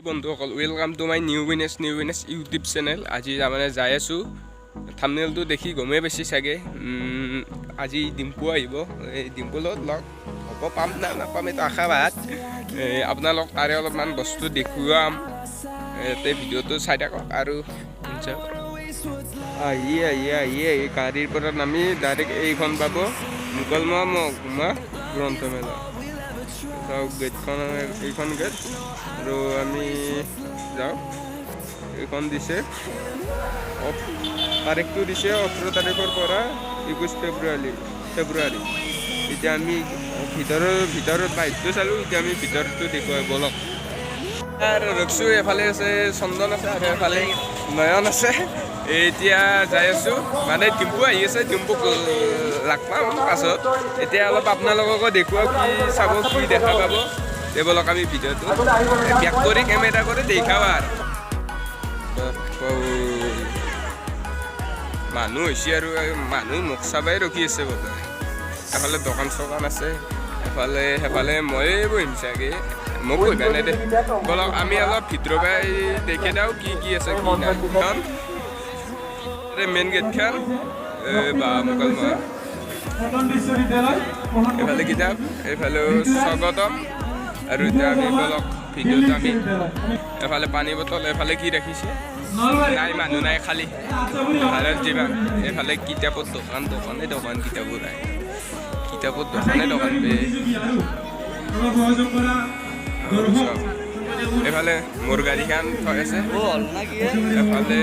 বন্ধুসকল welcome to my new business YouTube channel. আজি তাৰমানে যাই আছোঁ, থাম্বনেইলটো দেখি গমেই পাইছি চাগে। আজি ডিম্পু আহিব, এই ডিম্পুৰ লগত লগ হ'ব, পাম না নাপাম এইটো আশাবাদ। আপোনালোক তাৰে অলপমান বস্তু দেখুৱাম, ইয়াতে ভিডিঅ'টো চাই থাকক আৰু আহি গাড়ীৰ পৰা নামি ডাইৰেক্ট এইখন পাব মুকলমা গ্ৰন্থমেলা। চাওক গেটখন, এইখন গেট আৰু আমি যাওঁ। এইখন দিছে, তাৰিখটো দিছে 18 তাৰিখৰ পৰা 21 ফেব্ৰুৱাৰী। এতিয়া আমি ভিতৰত বাহিৰটো চালোঁ, এতিয়া আমি ভিতৰটো দেখুৱাই বলক। আৰু ৰখছোঁ, এফালে আছে চন্দন আছে আৰু এফালে নয়ন আছে। এতিয়া যাই আছোঁ, মানে ডিম্পু আহি আছে, ডিম্পুক লাগ পাম পাছত। এতিয়া অলপ আপোনালোককো দেখুৱাওঁ, কি চাব কি দেখা পাব। বলক আমি ভিডিঅ'টো বেক কৰি কেমেৰা কৰি দেখাওঁ। আৰু মানুহ হৈছে আৰু মানুহ মোক চাবাই ৰখি আছে বোধ। এফালে দোকান চোকান আছে, সেইফালে ময়ে বহিম চাগে, মোক বহিবা নাই দে। বলক আমি অলপ ভিতৰৰ পৰা দেখি দিওঁ কি আছে কি নাই। মেইন গেটখন বা মুকলমা, এইফালে কিতাপ, এইফালেও স্বাগতম। আৰু এতিয়া আমি বলক ভিডিঅ'ত আমি এফালে পানী বটল, এফালে কি ৰাখিছে নাই, মানুহ নাই, খালী ভাৰত যিমান। এইফালে কিতাপৰ দোকান কিতাপৰ নাই, কিতাপৰ দোকান এইফালে মোৰ গাড়ীখন থৈ আছে, এফালে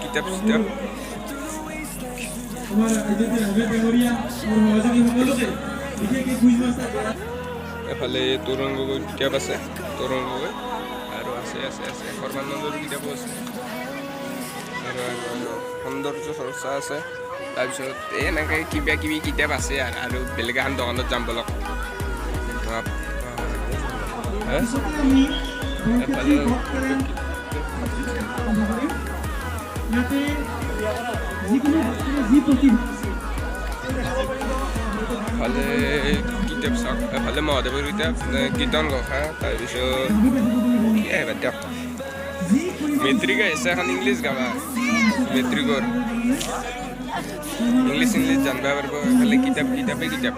কিতাপ চিতাপ। এফালে তৰুণ গগৈৰ কিতাপ আছে, আৰু আছে সৰ্বানন্দৰ কিতাপো আছে, আৰু সৌন্দৰ্য চৰ্চা আছে। তাৰপিছত এনেকৈ কিবা কিবি কিতাপ আছে আৰু বেলেগ এখন দোকানত যাম বলক। এফালে কিতাপ চাওক, এফালে মহাদেৱৰ কিতাপ, কীৰ্তন ঘোষা। তাৰপিছত দিয়ক মেট্ৰিক আহিছে, এখন ইংলিছ গাবা, মেট্ৰিকৰ ইংলিছ জানিব পাৰিব। এফালে কিতাপ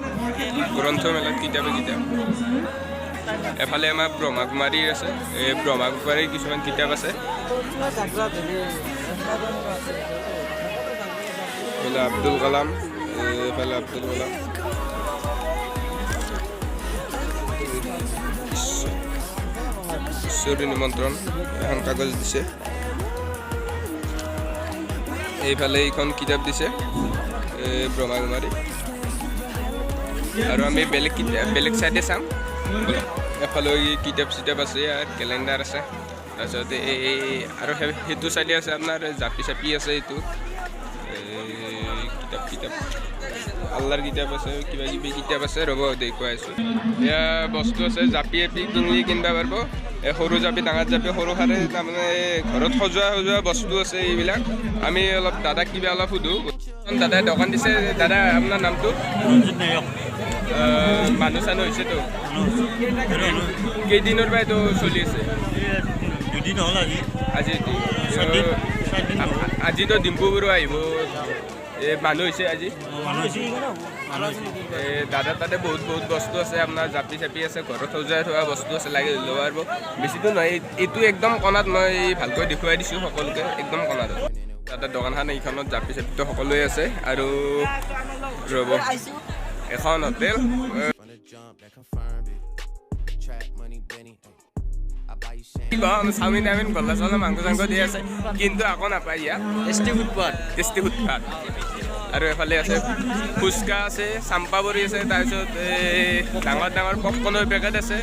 গ্ৰন্থমেলাত কিতাপ। এফালে আমাৰ ব্ৰহ্মাকুমাৰী আছে, এই ব্ৰহ্মাকুমাৰীৰ কিছুমান কিতাপ আছে। এইফালে আব্দুল কালাম, ঈশ্বৰী নিমন্ত্ৰণ এখন কাগজ দিছে। এইফালে এইখন কিতাপ দিছে, ব্ৰহ্মাকুমাৰী। আৰু আমি বেলেগ চাইডে চাম। এফালে কিতাপ চিতাপ আছে আৰু কেলেণ্ডাৰ আছে। তাৰপিছত আৰু সেইটো চাইডে আছে আপোনাৰ জাপি চাপি আছে, এইটো কিতাপ আল্লাৰ কিতাপ আছে, কিবা কিবি কিতাপ আছে। ৰ'ব দেখুৱাই আছোঁ, এয়া বস্তু আছে। জাপি কিনিব পাৰিব, সৰু জাপি, ডাঙৰ জাপি, সৰু সাৰে, তাৰমানে ঘৰত সজোৱা বস্তু আছে এইবিলাক। আমি অলপ দাদাক কিবা অলপ সোধোঁ। দাদাই দোকান দিছে। দাদা আপোনাৰ নামটো? মানুহ চানুহ হৈছেতো, কেইদিনৰ পৰা এইটো চলি আছে? দুদিন হ'ল আজিতো ডিম্পু বৰুৱা আহিব, মানুহ হৈছে আজি। দাদা তাতে বহুত বস্তু আছে, আপোনাৰ জাপি চাপি আছে, ঘৰত সজাই থোৱা বস্তু আছে, লাগে ল'ব পাৰিব। বেছিটো নহয়, এইটো একদম কণাত মই ভালকৈ দেখুৱাই দিছোঁ সকলোকে, একদম কণাত। দাদাৰ দোকানখন এইখনত জাপি চাপিটো সকলোৱে আছে। আৰু ৰ'ব, এখন হোটেল, চাওমিন গলা চলা মাংস চাংস দি আছে, কিন্তু আকৌ নাপায় ইয়াত। Tasty footpath. আৰু এফালে আছে ফুচকা আছে, চাম্পাবৰি আছে, তাৰপিছত ডাঙৰ পপকৰ্নৰ পেকেট আছে।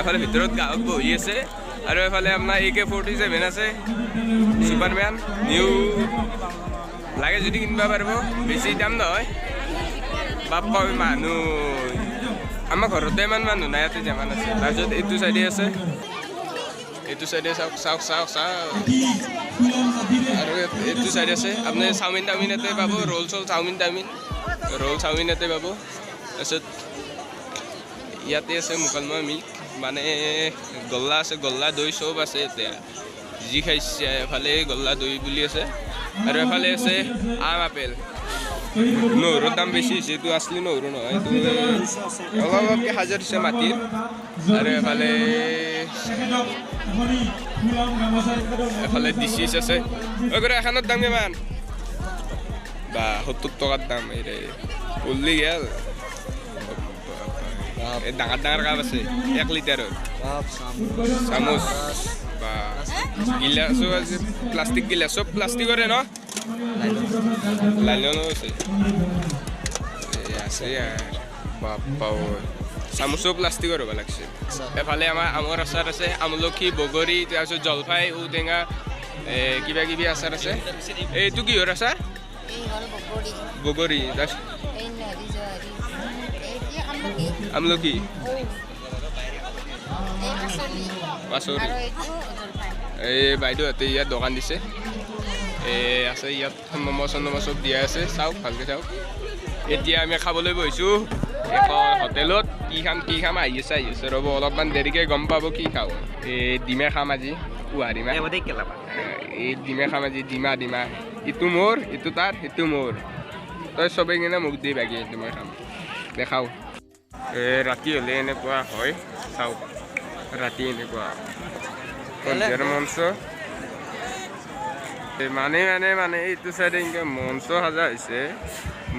এফালে ভিতৰত গ্ৰাহক বহি আছে। আৰু এফালে আপোনাৰ AK-47 আছে, ছুপাৰমেন নিউ, লাগে যদি কিনিব পাৰিব, বেছি দাম নহয়। বাপ মানুহ আমাৰ ঘৰতে ইমান মানুহ নাই, ইয়াতে যিমান আছে। তাৰপিছত এইটো চাইডে আছে, চাওক। আৰু এইটো চাইড আছে, আপুনি চাওমিন টাউমিন ইয়াতে পাব, ৰোল চাওমিন ইয়াতে পাব। তাৰপিছত ইয়াতে আছে মুকলমা মিল্ক। মানে গল্লা আছে, গল্লা দৈ চব আছে এতিয়া যি খাইছে। এফালে গল্লা দৈ বুলি আছে আৰু এফালে আছে আম আপেল। নহৰুৰ দাম বেছি হৈছে, এইটো আছলি নহৰু নহয়, এইটো অলপ অলপকৈ সাজত দিছে মাটিৰ। আৰু এফালে ডিচিছ আছে। এখনৰ দাম কিমান? বা 70 টকাৰ দাম। এই উল্লি গেল। ডাঙৰ ডাঙৰ কাপ আছে 1 লিটাৰৰ চামুচ বা গিলাচো আছে, প্লাষ্টিক গিলাচ চব প্লাষ্টিকৰে ন, লাইলনো আছে আছে বাপ্পা চামুচো প্লাষ্টিকৰ হ'ব লাগছে। এফালে আমাৰ আমৰ আচাৰ আছে, আমলখি, বগৰী, তাৰপিছত জলফাই, ঔটেঙা, কিবা কিবি আচাৰ আছে। এইটো কিহৰ আচাৰ? বগৰী। আমলখি, পাচলি। এই বাইদেউহঁতে ইয়াত দোকান দিছে, আছে ইয়াত ম'ম' চম' চব দিয়া আছে। চাওক ভালকৈ চাওক। এতিয়া আমি খাবলৈ বহিছোঁ এখন হোটেলত। কি খাম আহি আছে ৰ'ব, অলপমান দেৰিকৈ গম পাব কি খাওঁ। এই ডিমে খাম আজি, কুঁহাৰী মাছ। এই ডিমে খাম আজি, ডিমা। ইটো মোৰ, ইটো তাৰ, সিটো মোৰ। তই চবেই কিনে মোক দি বাকী এইটো মই খাম। দেখাওঁ। ৰাতি হ'লে এনেকুৱা হয়, চাওক ৰাতি এনেকুৱা সন্ধিয়াৰ মঞ্চ মানে এইটো চাইডে এনেকৈ মঞ্চ সাজা হৈছে।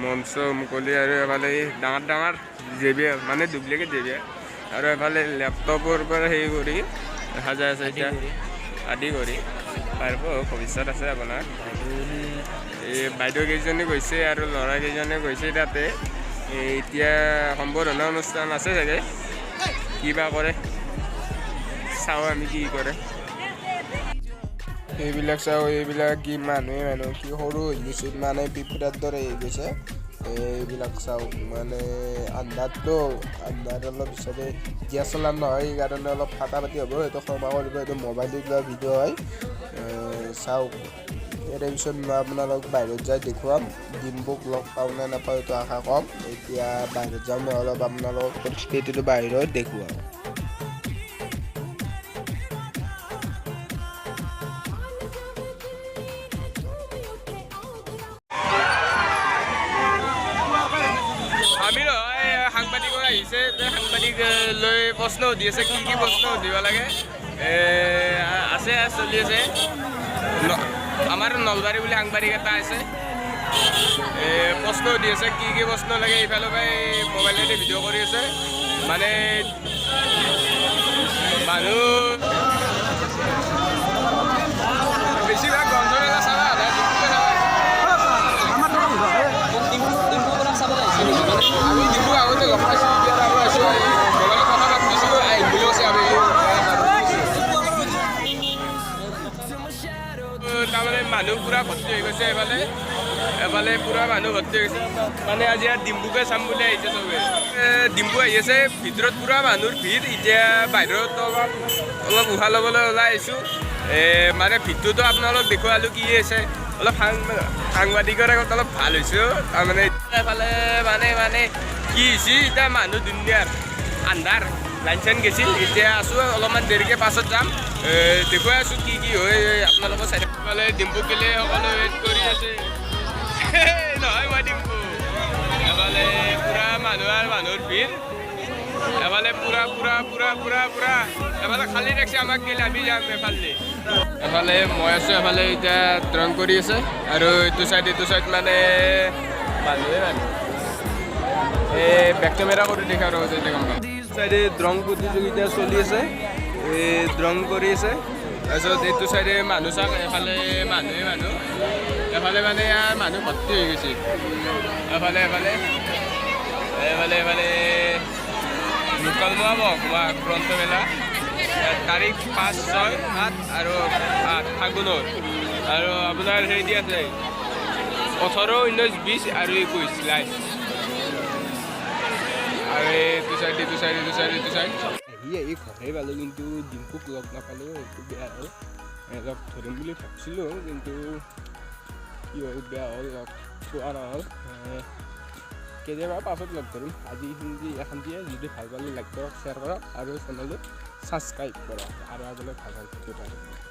মঞ্চ মুকলি আৰু এফালে ডাঙৰ ডাঙৰ জেবিয়া মানে ডুপ্লিকেট জেবিয়া, আৰু এফালে লেপটপৰ পৰা হেৰি কৰি সাজা আছে এতিয়া আদি কৰি পাৰিব। ভৱিষ্যত আছে আপোনাৰ। এই বাইদেউ কেইজনী গৈছে আৰু ল'ৰা কেইজনে গৈছে তাতে। এতিয়া সম্বৰ্ধনা অনুষ্ঠান আছে চাগে, কিবা কৰে চাওঁ আমি কি কৰে। এইবিলাক চাওঁ, এইবিলাক কি মানুহ কি সৰু হৈ গৈছে, মানে পিঁপৰাৰ দৰে হৈ গৈছে। এইবিলাক চাওক, মানে আন্ধাৰটো আন্ধাৰ অলপ হিচাপে গেছ চলাম নহয়, সেইকাৰণে অলপ ফাটা পাতি হ'ব। সেইটো ক্ষমা কৰিব, এইটো মোবাইলত লোৱা ভিডিঅ' হয়। চাওক, ইয়াৰ পিছত মই আপোনালোক বাহিৰত যাই দেখুৱাম। ডিম্পুক লগ পাওঁ নে নাপাওঁ এইটো আশা কম। এতিয়া বাহিৰত যাওঁ, মই অলপ আপোনালোকক পৰিস্থিতিটো বাহিৰত দেখুৱাম। সাংবাদিক আহিছে, সাংবাদিক লৈ প্ৰশ্ন সুধি আছে। কি প্ৰশ্ন সুধিব লাগে আছে, চলি আছে। আমাৰ নলবাৰী বুলি সাংবাদিক এটা আছে, প্ৰশ্ন সুধি আছে কি প্ৰশ্ন লাগে। ইফালৰ পৰাই মোবাইলেদি ভিডিঅ' কৰি আছে। মানে মানুহ বেছিভাগ গ্ৰন্থমেলা চাবা আমি ডিম্পু আগতে লগ পাইছোঁ, মোবাইলত কথা পাতিছিলোঁ, আহিম বুলি কৈছে আমি। তাৰমানে মানুহ পূৰা ভৰ্তি হৈ গৈছে। এফালে পূৰা মানুহ ভৰ্তি হৈ গৈছে। মানে আজি ইয়াত ডিম্পুকে চাম বুলি আহিছে চবে। ডিম্পু আহি আছে, ভিতৰত পূৰা মানুহৰ ভিৰ। এতিয়া বাহিৰত অলপ উশাহ ল'বলৈ ওলাই আহিছোঁ। মানে ভিৰটোতো আপোনালোক দেখুৱালোঁ কি হৈছে। অলপ সাংবাদিকৰ আগত অলপ ভাল হৈছোঁ। তাৰমানে এফালে মানে কি হৈছে, এতিয়া মানুহ দুনিয়াৰ আন্ধাৰ লাইন চাইন গৈছিল। এতিয়া আছোঁ, অলপমান দেৰিকৈ পাছত যাম, দেখুৱাই আছোঁ কি হয় আপোনালোকৰ চাইড। এফালে ডিম্পু গেলে সকলো ৱেইট কৰি আছে। নহয় মই ডিম্পু। এফালে পূৰা মানুহৰ ভিৰ। এফালে পূৰা এফালে খালী ৰাখছে আমাক গেলে আমি যাম এফালে। এফালে মই আছোঁ, এফালে এতিয়া ড্ৰয়িং কৰি আছে। আৰু এইটো চাইড মানে মানুহ এই বেক কেমেৰা কৰি দেখা আৰু এতিয়া গম পাম। চাইডে ড্ৰয়িং প্ৰতিযোগিতা চলি আছে, এই ড্ৰয়িং কৰি আছে। তাৰপিছত এইটো চাইডে মানুহ চাওক, এফালে মানুহ এফালে মানে ইয়াৰ মানুহ ভৰ্তি হৈ গৈছে। এফালে লোকালমোৱা মহকুমা গ্ৰন্থমেলা তাৰিখ 5, 6, 7 আৰু 8 ফাগুনৰ। আৰু আপোনাৰ হেৰি দি আছে 18, 19, 20 আৰু 21 লাইভ। আৰু এইটো চাইড ঘৰে পালোঁ, কিন্তু ডিম্পুক লগ নাপালোঁ। এইটো বেয়া হ'ল। লগ ধৰিম বুলি ভাবিছিলোঁ, কিন্তু কি হ'ল বেয়া হ'ল, লগ পোৱা নহ'ল। কেতিয়াবা পাছত লগ ধৰিম আজি হিন্দী এখন দিয়ে যদি ভাল পালে লাইক কৰক শ্বেয়াৰ কৰক আৰু চেনেলটো ছাবস্ক্ৰাইব কৰক আৰু আগলৈ ভাল ভাল ভিডিঅ' পাই